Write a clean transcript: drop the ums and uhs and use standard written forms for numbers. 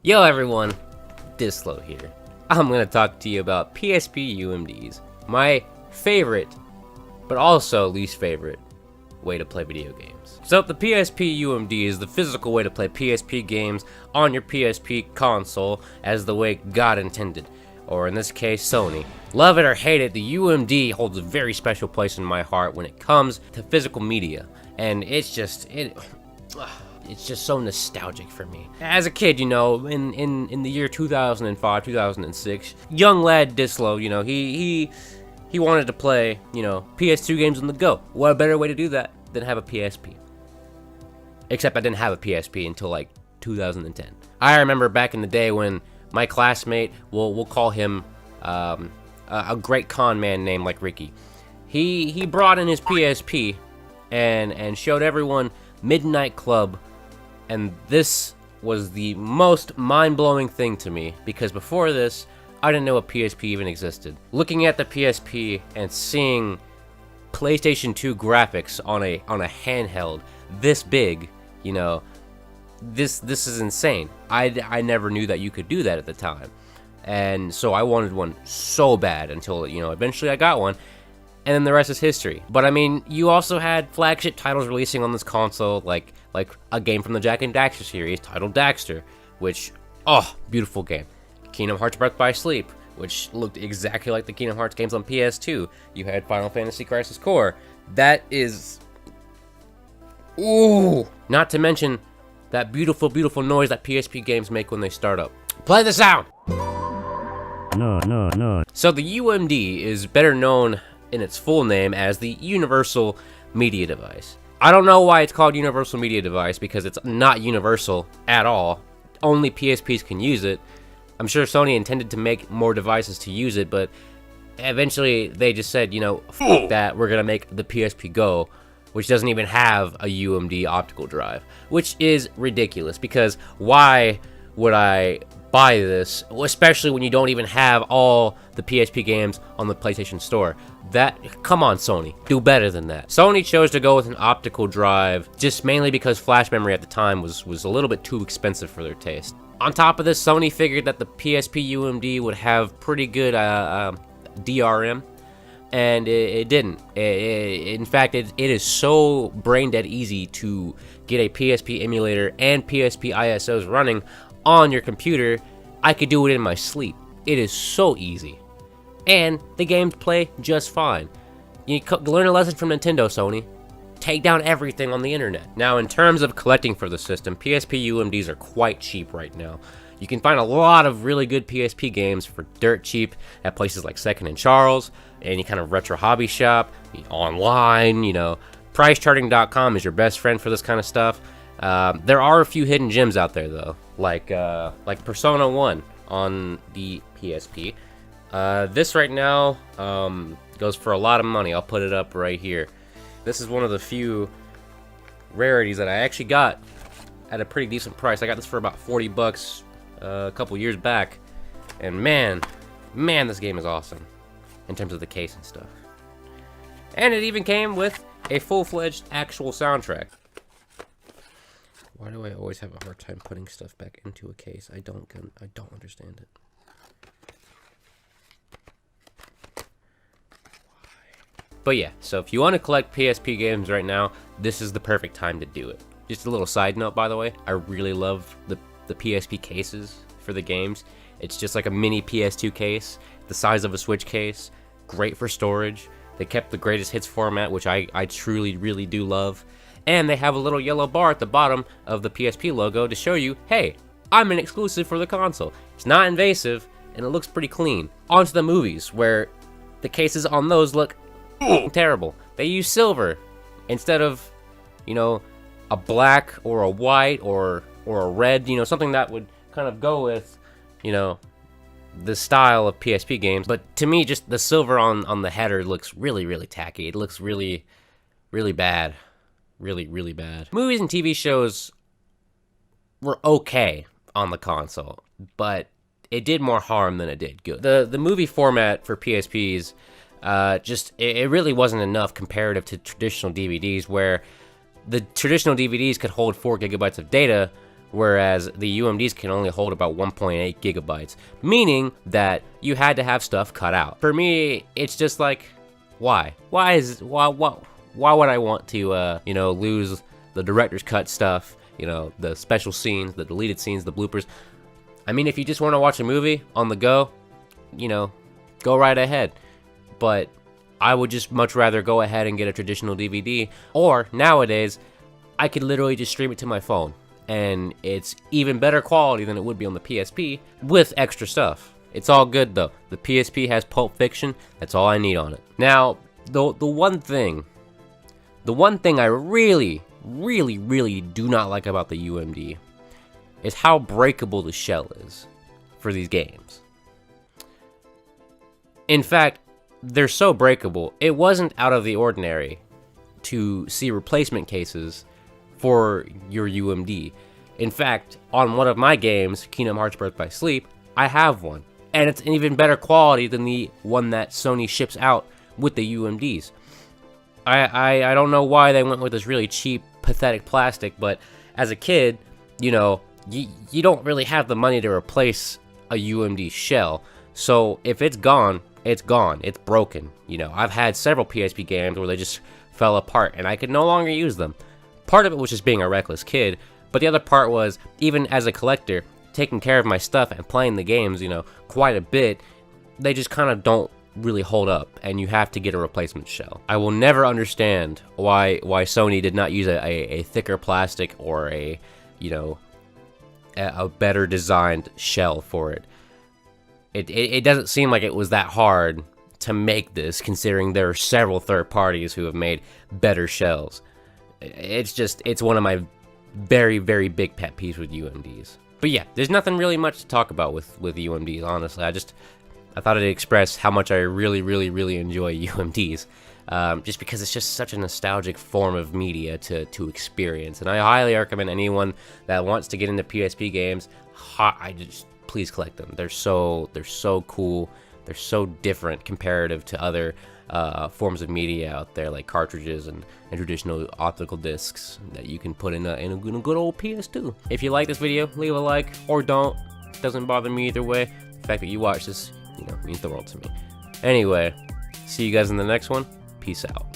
Yo everyone, Dislo here. I'm gonna talk to you about PSP UMDs, my favorite, but also least favorite way to play video games. So the PSP UMD is the physical way to play PSP games on your PSP console as the way God intended, or in this case, Sony. Love it or hate it, the UMD holds a very special place in my heart when it comes to physical media, and it's just so nostalgic for me. As a kid, you know, in the year 2005, 2006, young lad Dislo, you know, he wanted to play, you know, PS2 games on the go. What a better way to do that than have a PSP? Except I didn't have a PSP until like 2010. I remember back in the day when my classmate, we'll call him a great con man named like Ricky. He brought in his PSP and showed everyone Midnight Club. And this was the most mind-blowing thing to me, because before this, I didn't know a PSP even existed. Looking at the PSP and seeing PlayStation 2 graphics on a handheld this big, you know, this is insane. I never knew that you could do that at the time. And so I wanted one so bad until, you know, eventually I got one. And then the rest is history. But I mean, you also had flagship titles releasing on this console, like a game from the Jak and Daxter series titled Daxter, which, oh, beautiful game. Kingdom Hearts Birth by Sleep, which looked exactly like the Kingdom Hearts games on PS2. You had Final Fantasy Crisis Core. That is, ooh. Not to mention that beautiful, beautiful noise that PSP games make when they start up. Play the sound! No. So the UMD is better known in its full name as the Universal Media Device. I don't know why it's called Universal Media Device, because it's not universal at all. Only PSPs can use it. I'm sure Sony intended to make more devices to use it, but eventually they just said, you know, f that, we're gonna make the PSP Go, which doesn't even have a UMD optical drive, which is ridiculous, because why would I buy this, especially when you don't even have all the PSP games on the PlayStation Store? Come on, Sony, do better than that. Sony chose to go with an optical drive just mainly because flash memory at the time was a little bit too expensive for their taste. On top of this, Sony figured that the PSP UMD would have pretty good DRM, and it didn't. In fact, it is so brain dead easy to get a PSP emulator and PSP ISOs running on your computer. I could do it in my sleep. It is so easy. And the games play just fine. You learn a lesson from Nintendo, Sony. Take down everything on the internet. Now, in terms of collecting for the system, PSP UMDs are quite cheap right now. You can find a lot of really good PSP games for dirt cheap at places like Second and Charles, any kind of retro hobby shop, online, you know. PriceCharting.com is your best friend for this kind of stuff. There are a few hidden gems out there, though, like Persona 1 on the PSP. This right now goes for a lot of money. I'll put it up right here. This is one of the few rarities that I actually got at a pretty decent price. I got this for about 40 bucks a couple years back, and man, this game is awesome in terms of the case and stuff. And it even came with a full-fledged actual soundtrack. Why do I always have a hard time putting stuff back into a case? I don't understand it. But yeah, so if you want to collect PSP games right now, this is the perfect time to do it. Just a little side note, by the way, I really love the PSP cases for the games. It's just like a mini PS2 case, the size of a Switch case, great for storage. They kept the greatest hits format, which I truly, really do love. And they have a little yellow bar at the bottom of the PSP logo to show you, hey, I'm an exclusive for the console. It's not invasive, and it looks pretty clean. On to the movies, where the cases on those look terrible. They use silver instead of, you know, a black or a white or a red, you know, something that would kind of go with, you know, the style of PSP games. But to me, just the silver on the header looks really, really tacky. It looks really, really bad. Really, really bad. Movies and TV shows were okay on the console, but it did more harm than it did good. The movie format for PSPs, it really wasn't enough comparative to traditional DVDs, where the traditional DVDs could hold 4 gigabytes of data, whereas the UMDs can only hold about 1.8 gigabytes, meaning that you had to have stuff cut out. For me, it's just like, why? Why would I want to, lose the director's cut stuff, the special scenes, the deleted scenes, the bloopers? I mean, if you just want to watch a movie on the go, go right ahead. But I would just much rather go ahead and get a traditional DVD, or nowadays, I could literally just stream it to my phone, and it's even better quality than it would be on the PSP with extra stuff. It's all good though. The PSP has Pulp Fiction. That's all I need on it. Now, the one thing I really do not like about the UMD is how breakable the shell is for these games. In fact, they're so breakable, it wasn't out of the ordinary to see replacement cases for your UMD. In fact, on one of my games, Kingdom Hearts Birth by Sleep, I have one. And it's an even better quality than the one that Sony ships out with the UMDs. I don't know why they went with this really cheap, pathetic plastic, but as a kid, you don't really have the money to replace a UMD shell. So if it's gone, it's gone. It's broken. I've had several PSP games where they just fell apart and I could no longer use them. Part of it was just being a reckless kid, but the other part was, even as a collector, taking care of my stuff and playing the games, quite a bit, they just kind of don't really hold up, and you have to get a replacement shell. I will never understand why Sony did not use a thicker plastic or a better designed shell for it. It doesn't seem like it was that hard to make this, considering there are several third parties who have made better shells. It's one of my very, very big pet peeves with UMDs. But yeah, there's nothing really much to talk about with UMDs, honestly. I thought I'd express how much I really, really, really enjoy UMDs. Just because it's just such a nostalgic form of media to experience. And I highly recommend anyone that wants to get into PSP games, please collect them. They're so cool. They're so different comparative to other forms of media out there, like cartridges and traditional optical discs that you can put in a good old PS2. If you like this video, leave a like or don't. Doesn't bother me either way. The fact that you watch this, means the world to me. Anyway, see you guys in the next one. Peace out.